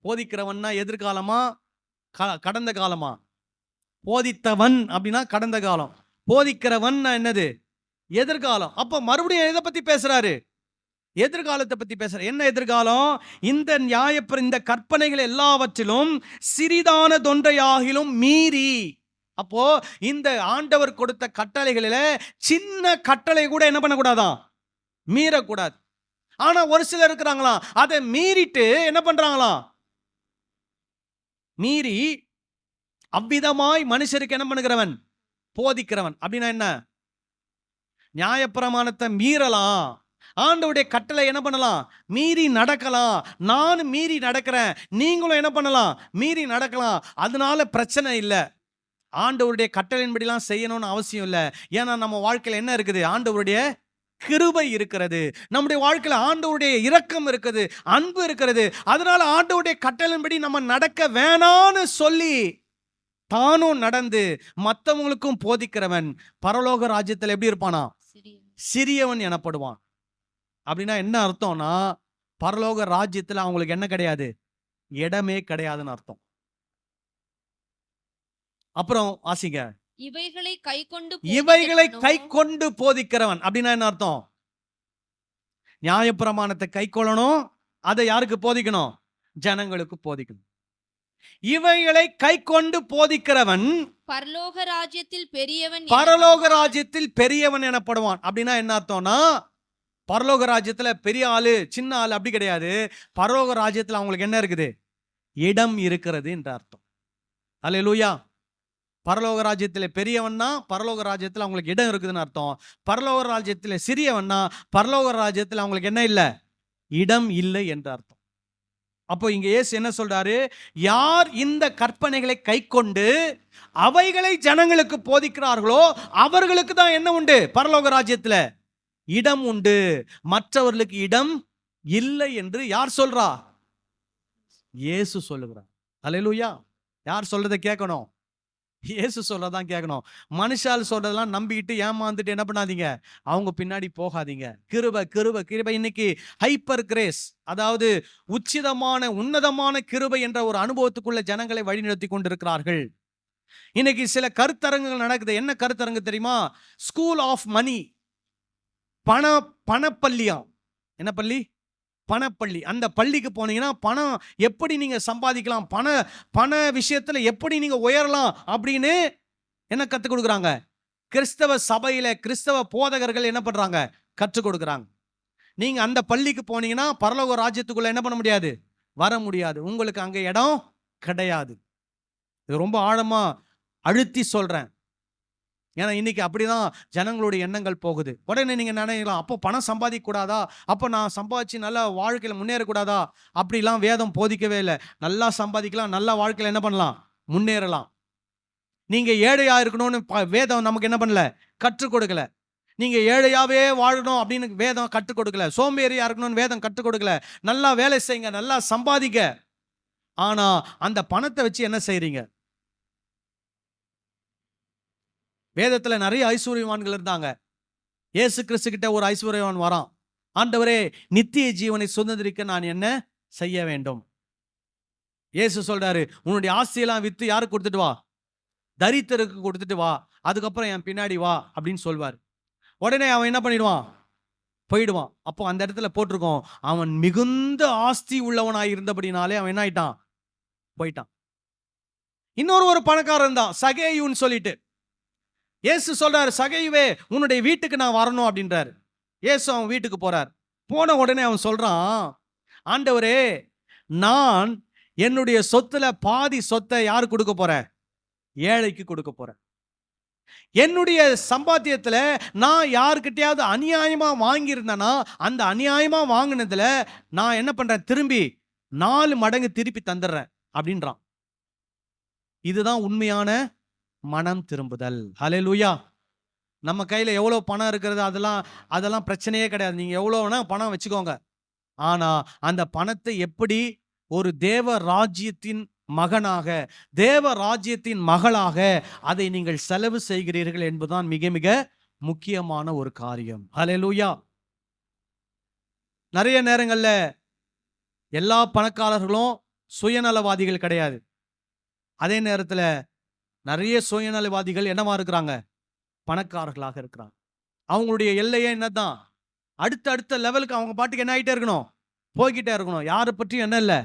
போதிக்கிறவன்னா எதிர்காலமா கடந்த காலமா? போதித்தவன் அப்படின்னா கடந்த காலம், போதிக்கிறவன் என்னது? எதிர்காலம். அப்ப மறுபடியும் எதை பத்தி பேசுறாரு? எதிர்காலத்தை பத்தி பேசுற. என்ன எதிர்காலம்? இந்த கற்பனைகள் எல்லாவற்றிலும் சிறிதானதொன்றையாகிலும் மீறி. அப்போ இந்த ஆண்டவர் கொடுத்த கட்டளைகளில சின்ன கட்டளை கூட என்ன பண்ணக்கூடாதான்? மீறக்கூடாது. ஆனா ஒரு சிலர் இருக்கிறாங்களாம், அதை மீறிட்டு என்ன பண்றாங்களாம்? மீறி அவ்விதமாய் மனுஷருக்கு என்ன பண்ணுகிறவன்? போதிக்கிறவன். அப்படின்னா என்ன? நியாயப்பிரமாணத்தை மீறலாம், ஆண்டவருடைய கட்டளை என்ன பண்ணலாம்? மீறி நடக்கலாம். நான் மீறி நடக்கிறேன், நீங்களும் என்ன பண்ணலாம்? மீறி நடக்கலாம். அதனால பிரச்சனை இல்லை. ஆண்டவருடைய கட்டளையின்படிலாம் செய்யணும்னு அவசியம் இல்லை. ஏன்னா நம்ம வாழ்க்கையில் என்ன இருக்குது? ஆண்டவருடைய கிருபை இருக்கிறது. நம்முடைய வாழ்க்கையில ஆண்டவருடைய இரக்கம் இருக்குது, அன்பு இருக்கிறது. அதனால ஆண்டவருடைய கட்டளையின்படி நம்ம நடக்க வேணான்னு சொல்லி தானும் நடந்து மற்றவங்களுக்கும் போதிக்கிறவன் பரலோக ராஜ்யத்தில் எப்படி இருப்பானா? சிறியவன் எனப்படுவான். அப்படின்னா என்ன அர்த்தம்னா, பரலோக ராஜ்யத்தில் அவங்களுக்கு என்ன கிடையாது? இடமே கிடையாதுன்னு அர்த்தம். அப்புறம் வாசிங்க, இவைகளை கை கொண்டு போதிக்கிறவன். அப்படின்னா என்ன அர்த்தம்? நியாயப்பிரமாணத்தை கை கொள்ளணும், அதை யாருக்கு போதிக்கணும்? ஜனங்களுக்கு போதிக்கணும். இவைகளை கை கொண்டு போதிக்கிறவன் பரலோக ராஜ்யத்தில் பெரியவன் எனப்படுவான். அப்படின்னா என்ன அர்த்தம்னா, பரலோக ராஜ்யத்துல பெரிய ஆளு சின்ன ஆளு அப்படி கிடையாது. பரலோக ராஜ்யத்துல அவங்களுக்கு என்ன இருக்குது? இடம் இருக்கிறது என்ற அர்த்தம். அல்லேலூயா. பரலோக ராஜ்யத்தில் பெரியவன்னா பரலோக ராஜ்யத்தில் அவங்களுக்கு இடம் இருக்குதுன்னு அர்த்தம். பரலோக ராஜ்யத்தில் சிறியவன்னா பரலோக ராஜ்யத்தில் அவங்களுக்கு என்ன இல்லை? இடம் இல்லை என்று அர்த்தம். அப்போ இங்க இயேசு என்ன சொல்றாரு? யார் இந்த கற்பனைகளை கைக்கொண்டு அவைகளை ஜனங்களுக்கு போதிக்கிறார்களோ அவர்களுக்கு தான் என்ன உண்டு? பரலோக ராஜ்யத்துல இடம் உண்டு. மற்றவர்களுக்கு இடம் இல்லை என்று யார் சொல்றா? இயேசு சொல்லுகிறார். அல்லேலூயா. யார் சொல்றதை கேட்கணும்? இயேசு சொல்றதான் கேட்கணும். மனுஷால் சொல்றதெல்லாம் நம்பிக்கிட்டு ஏமாந்துட்டு என்ன பண்ணாதீங்க, அவங்க பின்னாடி போகாதீங்க. கிருபை கிருபை கிருபை. இன்னைக்கு ஹைப்பர் கிரேஸ், அதாவது உச்சிதமான உன்னதமான கிருபை என்ற ஒரு அனுபவத்துக்குள்ள ஜனங்களை வழிநடத்தி கொண்டிருக்கிறார்கள். இன்னைக்கு சில கருத்தரங்குகள் நடக்குது. என்ன கருத்தரங்கு தெரியுமா? ஸ்கூல் ஆஃப் மணி, பணப்பள்ளியா. என்ன பள்ளி? பணப்பள்ளி. அந்த பள்ளிக்கு போனீங்கன்னா பணம் எப்படி நீங்க சம்பாதிக்கலாம், பண விஷயத்துல எப்படி நீங்க உயரலாம் அப்படின்னு என்ன கற்றுக் கொடுக்குறாங்க? கிறிஸ்தவ சபையில கிறிஸ்தவ போதகர்கள் என்ன பண்றாங்க? கற்றுக் கொடுக்குறாங்க. நீங்க அந்த பள்ளிக்கு போனீங்கன்னா பரலோக ராஜ்யத்துக்குள்ள என்ன பண்ண முடியாது? வர முடியாது. உங்களுக்கு அங்க இடம் கிடையாது. இது ரொம்ப ஆழமா அழுத்தி சொல்றேன். ஏன்னா இன்னைக்கு அப்படிதான் ஜனங்களுடைய எண்ணங்கள் போகுது. உடனே நீங்க நினைக்கலாம், அப்போ பணம் சம்பாதிக்க கூடாதா? அப்போ நான் சம்பாதிச்சு நல்லா வாழ்க்கையில முன்னேறக்கூடாதா? அப்படிலாம் வேதம் போதிக்கவே இல்லை. நல்லா சம்பாதிக்கலாம், நல்லா வாழ்க்கையில என்ன பண்ணலாம்? முன்னேறலாம். நீங்க ஏழையா இருக்கணும்னு வேதம் நமக்கு என்ன பண்ணல? கற்றுக் கொடுக்கல. நீங்க ஏழையாவே வாழணும் அப்படின்னு வேதம் கற்றுக் கொடுக்கல. சோம்பேறியா இருக்கணும்னு வேதம் கற்றுக் கொடுக்கல. நல்லா வேலை செய்யுங்க, நல்லா சம்பாதிக்க. ஆனா அந்த பணத்தை வச்சு என்ன செய்றீங்க? வேதத்துல நிறைய ஐஸ்வர்யவான்கள் இருந்தாங்க. இயேசு கிறிஸ்து கிட்ட ஒரு ஐஸ்வர்யவான் வரான். ஆண்டவரே, நித்திய ஜீவனை சுதந்திரிக்க நான் என்ன செய்ய வேண்டும்? இயேசு சொல்றாரு, உன்னுடைய ஆஸ்தியெல்லாம் வித்து யாருக்கு கொடுத்துட்டு வா? தரித்திரருக்கு கொடுத்துட்டு வா, அதுக்கப்புறம் என் பின்னாடி வா அப்படின்னு சொல்வார். உடனே அவன் என்ன பண்ணிடுவான்? போயிடுவான். அப்போ அந்த இடத்துல போட்டிருக்கோம், அவன் மிகுந்த ஆஸ்தி உள்ளவனாய் இருந்தபடினாலே அவன் என்ன ஆயிட்டான்? போயிட்டான். இன்னொரு பணக்காரன் தான், சகேயுன்னு சொல்லிட்டு. இயேசு சொல்றாரு, சகையுவே உன்னுடைய வீட்டுக்கு நான் வரணும் அப்படின்றாரு. இயேசு அவன் வீட்டுக்கு போறார். போன உடனே அவன் சொல்றான், ஆண்டவரே, நான் என்னுடைய சொத்துல பாதி சொத்தை யாரு கொடுக்க போறேன்? ஏழைக்கு கொடுக்க போறேன். என்னுடைய சம்பாத்தியத்துல நான் யாருக்கிட்டையாவது அநியாயமா வாங்கியிருந்தேன்னா அந்த அநியாயமா வாங்கினதுல நான் என்ன பண்றேன்? திரும்பி 4 மடங்கு திருப்பி தந்துடுறேன் அப்படின்றான். இதுதான் உண்மையான மனம் திரும்புதல். ஹல்லேலூயா. நம்ம கையில எவ்வளவு பணம் இருக்கிறது அதெல்லாம் பிரச்சனையே கிடையாது. நீங்க எவ்வளவுனா பணம் வச்சுக்கோங்க. ஆனா அந்த பணத்தை எப்படி ஒரு தேவ ராஜ்யத்தின் மகனாக, தேவ ராஜ்யத்தின் மகளாக அதை நீங்கள் செலவு செய்கிறீர்கள் என்பதுதான் மிக மிக முக்கியமான ஒரு காரியம். ஹல்லேலூயா. நிறைய நேரங்கள்ல எல்லா பணக்காரர்களும் சுயநலவாதிகள் கிடையாது. அதே நேரத்துல நிறைய சுயநலவாதிகள் என்னவா இருக்கிறாங்க? பணக்காரர்களாக இருக்கிறாங்க. அவங்களுடைய எல்லையே என்னதான்? அடுத்த லெவலுக்கு அவங்க பாட்டுக்கு என்ன ஆகிட்டே இருக்கணும்? போய்கிட்டே இருக்கணும். யாரை பற்றியும் என்ன இல்லை?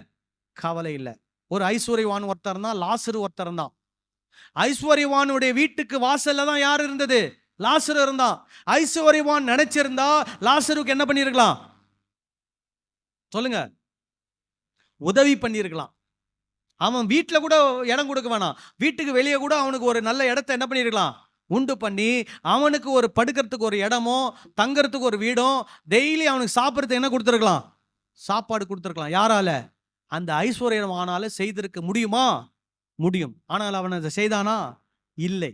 கவலை இல்லை. ஒரு ஐஸ்வர்யவான் ஒருத்தர் தான், லாசரு ஒருத்தர் தான். ஐஸ்வர்யவானுடைய வீட்டுக்கு வாசல்ல தான் யார் இருந்தது? லாசரு இருந்தான். ஐஸ்வர்யவான் நினைச்சிருந்தா லாசருக்கு என்ன பண்ணிருக்கலாம்? சொல்லுங்க. உதவி பண்ணிருக்கலாம். அவன் வீட்டில் கூட இடம் கொடுக்க வேணாம், வீட்டுக்கு வெளியே கூட அவனுக்கு ஒரு நல்ல இடத்தை என்ன பண்ணிருக்கலாம்? உண்டு பண்ணி அவனுக்கு ஒரு படுக்கிறதுக்கு ஒரு இடமோ தங்கறதுக்கு ஒரு வீடும் டெய்லி அவனுக்கு சாப்பிட்றதுக்கு என்ன கொடுத்துருக்கலாம்? சாப்பாடு கொடுத்துருக்கலாம். யாரால? அந்த ஐஸ்வர்யவானால செய்திருக்க முடியுமா? முடியும். ஆனால் அவன் அதை செய்தானா? இல்லை.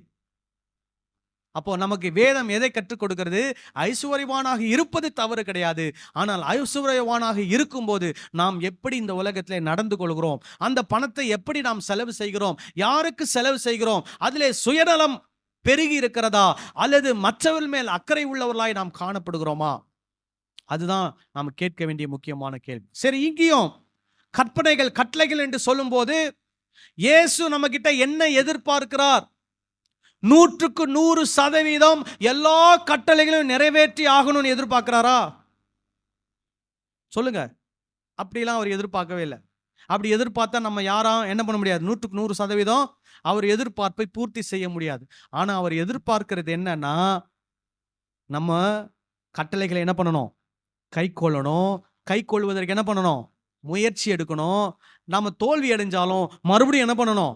அப்போ நமக்கு வேதம் எதை கற்றுக் கொடுக்கிறது? ஐஸ்வர்யவானாக இருப்பது தவறு கிடையாது. ஆனால் ஐஸ்வர்யவானாக இருக்கும்போது நாம் எப்படி இந்த உலகத்தில் நடந்து கொள்கிறோம், அந்த பணத்தை எப்படி நாம் செலவு செய்கிறோம், யாருக்கு செலவு செய்கிறோம், அதிலே சுயநலம் பெருகி இருக்கிறதா அல்லது மற்றவர்கள் மேல் அக்கறை உள்ளவர்களாய் நாம் காணப்படுகிறோமா? அதுதான் நாம் கேட்க வேண்டிய முக்கியமான கேள்வி. சரி, இங்கேயும் கற்பனைகள் கட்டளைகள் என்று சொல்லும் போது இயேசு நம்ம கிட்ட என்ன எதிர்பார்க்கிறார்? 100% எல்லா கட்டளைகளையும் நிறைவேற்றி ஆகணும்னு எதிர்பார்க்கிறாரா? சொல்லுங்க. அப்படிலாம் அவர் எதிர்பார்க்கவே இல்லை. அப்படி எதிர்பார்த்தா நம்ம யாரும் என்ன பண்ண முடியாது? 100% அவர் எதிர்பார்ப்பை பூர்த்தி செய்ய முடியாது. ஆனா அவர் எதிர்பார்க்கிறது என்னன்னா, நம்ம கட்டளைகளை என்ன பண்ணணும்? கை கொள்ளணும். கை கொள்வதற்கு என்ன பண்ணணும்? முயற்சி எடுக்கணும். நம்ம தோல்வி அடைஞ்சாலும் மறுபடியும் என்ன பண்ணணும்?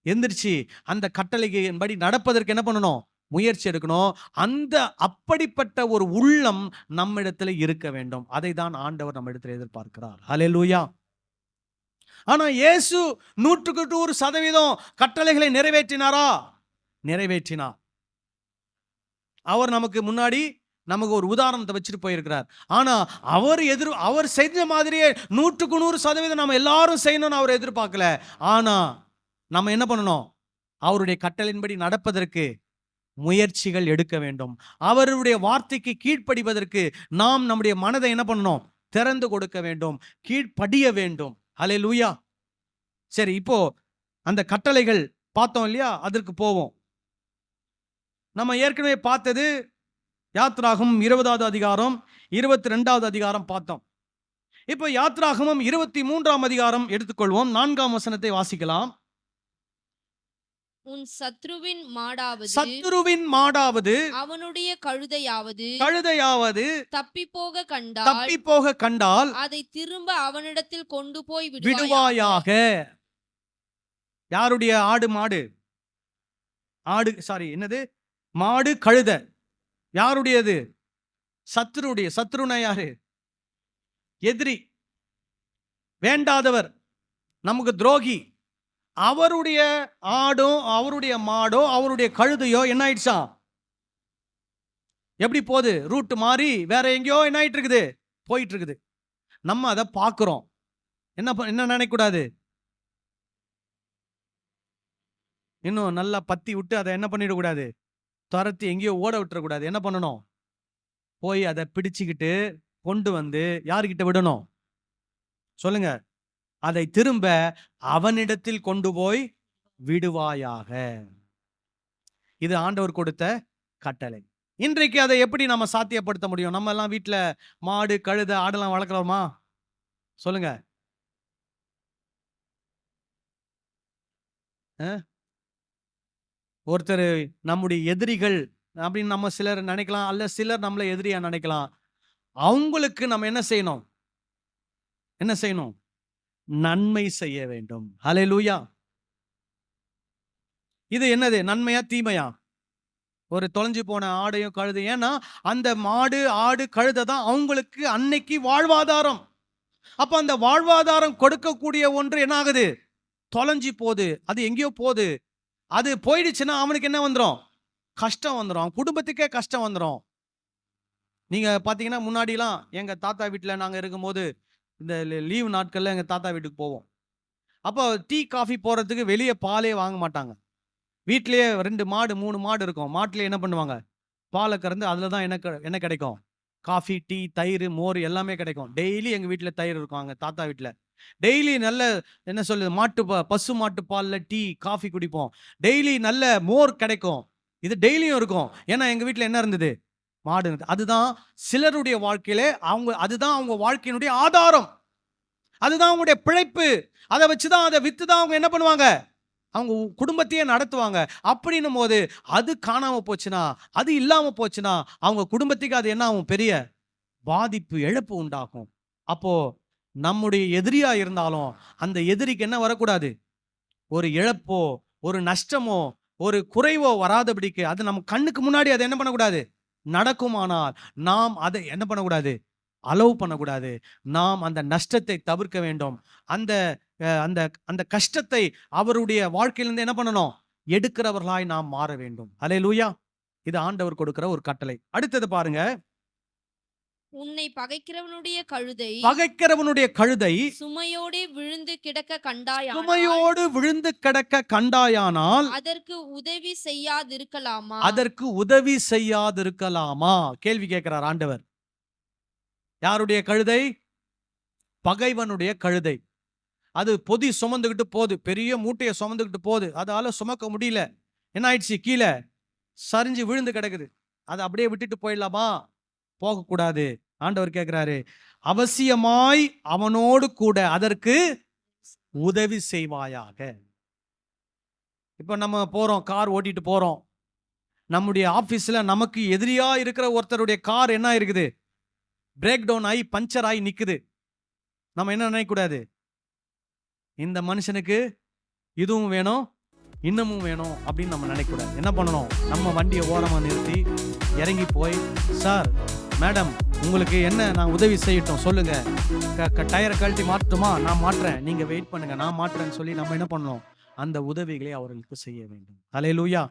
எந்திரிச்சு அந்த கட்டளையின்படி நடப்பதற்கு என்ன பண்ணணும்? முயற்சி எடுக்கணும். அந்த அப்படிப்பட்ட ஒரு உள்ளம் நம்மிடத்தில் இருக்க வேண்டும். அதை தான் ஆண்டவர் நம்ம இடத்துல எதிர்பார்க்கிறார். ஹல்லேலூயா. ஆனா இயேசு 100% கட்டளைகளை நிறைவேற்றினாரா? நிறைவேற்றினார். அவர் நமக்கு முன்னாடி நமக்கு ஒரு உதாரணத்தை வச்சுட்டு போயிருக்கிறார். ஆனா அவர் செஞ்ச மாதிரியே 100% நம்ம எல்லாரும் செய்யணும்னு அவர் எதிர்பார்க்கல. ஆனா நம்ம என்ன பண்ணணும்? அவருடைய கட்டளையின்படி நடப்பதற்கு முயற்சிகள் எடுக்க வேண்டும். அவருடைய வார்த்தைக்கு கீழ்ப்படிவதற்கு நாம் நம்முடைய மனதை என்ன பண்ணணும்? திறந்து கொடுக்க வேண்டும், கீழ்ப்படிய வேண்டும். ஹல்லேலூயா. சரி, இப்போ அந்த கட்டளைகள் பார்த்தோம் இல்லையா? அதற்கு போவோம். நம்ம ஏற்கனவே பார்த்தது யாத்ராகமம் 20வது அதிகாரம் 22வது அதிகாரம் பார்த்தோம். இப்போ யாத்ராகமம் 23ஆம் அதிகாரம் எடுத்துக்கொள்வோம். 4ஆம் வசனத்தை வாசிக்கலாம். உன் சத்ருவின் சத்துருவின் மாடாவது அவனுடைய கழுதையாவது தப்பி போக கண்டால் அதை திரும்ப அவனிடத்தில் கொண்டு போய் விடுவாயாக. யாருடைய மாடு கழுதை யாருடையது? சத்ருனா யாரு? எதிரி, வேண்டாதவர், நமக்கு துரோகி. அவருடைய ஆடோ அவருடைய மாடோ அவருடைய கழுதையோ என்ன ஆயிடுச்சான்? எப்படி போகுது? ரூட் மாறி வேற எங்கேயோ என்ன ஆயிட்டு இருக்குது? போயிட்டு இருக்குது. நம்ம அதை பார்க்கிறோம். என்ன நினைக்கூடாது? இன்னும் நல்லா பத்தி விட்டு அதை என்ன பண்ணிடக்கூடாது? துரத்தி எங்கேயோ ஓட விட்டுறக்கூடாது. என்ன பண்ணணும்? போய் அதை பிடிச்சுக்கிட்டு கொண்டு வந்து யாருக்கிட்ட விடணும்? சொல்லுங்க. அதை திரும்ப அவனிடத்தில் கொண்டு போய் விடுவாயாக. இது ஆண்டவர் கொடுத்த கட்டளை. இன்றைக்கு அதை எப்படி நம்ம சாத்தியப்படுத்த முடியும்? நம்ம எல்லாம் வீட்டுல மாடு கழுதை ஆடெல்லாம் வளர்க்கிறோமா? சொல்லுங்க. ஒருத்தர் நம்முடைய எதிரிகள் அப்படின்னு நம்ம சிலர் நினைக்கலாம், அல்ல சிலர் நம்மளை எதிரியா நினைக்கலாம். அவங்களுக்கு நம்ம என்ன செய்யணும்? நன்மை செய்ய வேண்டும். ஹல்லேலூயா. இது என்னது? நன்மையா தீமையா? ஒரு தொலைஞ்சு போன ஆடையும் கழுது. ஏன்னா அந்த மாடு ஆடு கழுதை தான் அவங்களுக்கு அன்னைக்கு வாழ்வாதாரம். அப்ப அந்த வாழ்வாதாரம் கொடுக்கக்கூடிய ஒன்று என்ன ஆகுது? தொலைஞ்சு போகுது. அது எங்கேயோ போகுது. அது போயிடுச்சுன்னா அவனுக்கு என்ன வந்துடும்? கஷ்டம் வந்துடும். குடும்பத்துக்கே கஷ்டம் வந்துடும். நீங்க பாத்தீங்கன்னா முன்னாடிலாம் எங்க தாத்தா வீட்டுல நாங்க இருக்கும்போது இந்த லீவு நாட்கள்ல எங்க தாத்தா வீட்டுக்கு போவோம். அப்போ டீ காஃபி போறதுக்கு வெளியே பாலே வாங்க மாட்டாங்க. வீட்லயே 2 மாடு 3 மாடு இருக்கும். மாட்டுல என்ன பண்ணுவாங்க? பாலை கறந்து அதுல தான் என்ன கிடைக்கும்? காஃபி, டீ, தயிர், மோர் எல்லாமே கிடைக்கும். டெய்லி எங்க வீட்டுல தயிர் இருக்கும். அங்க தாத்தா வீட்டுல டெய்லி நல்ல என்ன சொல்லுது பசு மாட்டு பால்ல டீ காஃபி குடிப்போம். டெய்லி நல்ல மோர் கிடைக்கும். இது டெய்லியும் இருக்கும். ஏன்னா எங்க வீட்டுல என்ன இருந்தது? மாடு இருந்தது. அதுதான் சிலருடைய வாழ்க்கையிலே அதுதான் அவங்க வாழ்க்கையினுடைய ஆதாரம். அதுதான் அவங்களுடைய பிழைப்பு. அதை வச்சுதான், அதை வித்துதான் அவங்க என்ன பண்ணுவாங்க? அவங்க குடும்பத்தையே நடத்துவாங்க. அப்படின்னும் போது அது காணாம போச்சுன்னா, அது இல்லாம போச்சுன்னா அவங்க குடும்பத்துக்கு அது என்ன ஆகும்? பெரிய பாதிப்பு, இழப்பு உண்டாகும். அப்போ நம்முடைய எதிரியா இருந்தாலும் அந்த எதிரிக்கு என்ன வரக்கூடாது? ஒரு இழப்போ ஒரு நஷ்டமோ ஒரு குறைவோ வராதபடிக்கு அது நம்ம கண்ணுக்கு முன்னாடி அதை என்ன பண்ணக்கூடாது? நடக்குமானால் நாம் அதை என்ன பண்ணக்கூடாது? அலோவ் பண்ணக்கூடாது. நாம் அந்த நஷ்டத்தை தவிர்க்க வேண்டும். அந்த அந்த அந்த கஷ்டத்தை அவருடைய வாழ்க்கையிலிருந்து என்ன பண்ணணும்? எடுக்கிறவர்களாய் நாம் மாற வேண்டும். ஹல்லேலூயா. இது ஆண்டவர் கொடுக்கிற ஒரு கட்டளை. அடுத்தது பாருங்க. உன்னை பகைக்கிறவனுடைய கழுதை சுமையோடு விழுந்து கிடக்க கண்டாயானால் அதற்கு உதவி செய்யாதிருக்கலாமா? கேள்வி கேட்கிறார் ஆண்டவர். யாருடைய கழுதை? பகைவனுடைய கழுதை. அது பொதி சுமந்துக்கிட்டு போகுது, பெரிய மூட்டையை சுமந்துக்கிட்டு போகுது. அதால சுமக்க முடியல. என்ன ஆயிடுச்சு? கீழே சரிஞ்சு விழுந்து கிடக்குது. அதை அப்படியே விட்டுட்டு போயிடலாமா? போகக்கூடாது. ஆண்டவர் கேட்கிறாரு, அவசியமாய் அவனோடு கூட அதற்கு உதவி செய்வாயாக. இப்ப நம்ம போறோம், கார் ஓட்டிட்டு போறோம். நம்முடைய ஆபீஸ்ல நமக்கு எதிரியா இருக்கிற ஒருத்தருடைய கார் என்ன இருக்குது? பிரேக் டவுன் ஆகி பஞ்சர் ஆகி நிக்குது. நம்ம என்ன நினைக்கக்கூடாது? இந்த மனுஷனுக்கு இதுவும் வேணும் இன்னமும் வேணும் அப்படின்னு நம்ம நினைக்கக்கூடாது. என்ன பண்ணணும்? நம்ம வண்டியை ஓரமாக நிறுத்தி இறங்கி போய், சார் மேடம் உங்களுக்கு என்ன நான் உதவி செய்யட்டும் சொல்லுங்க, டயரை கழட்டி மாற்றட்டுமா? நான் மாட்டுறேன், நீங்க வெயிட் பண்ணுங்க, நான் மாட்டுறேன்னு சொல்லி நம்ம என்ன பண்ணணும்? அந்த உதவிகளை அவர்களுக்கு செய்ய வேண்டும். ஹல்லேலூயா.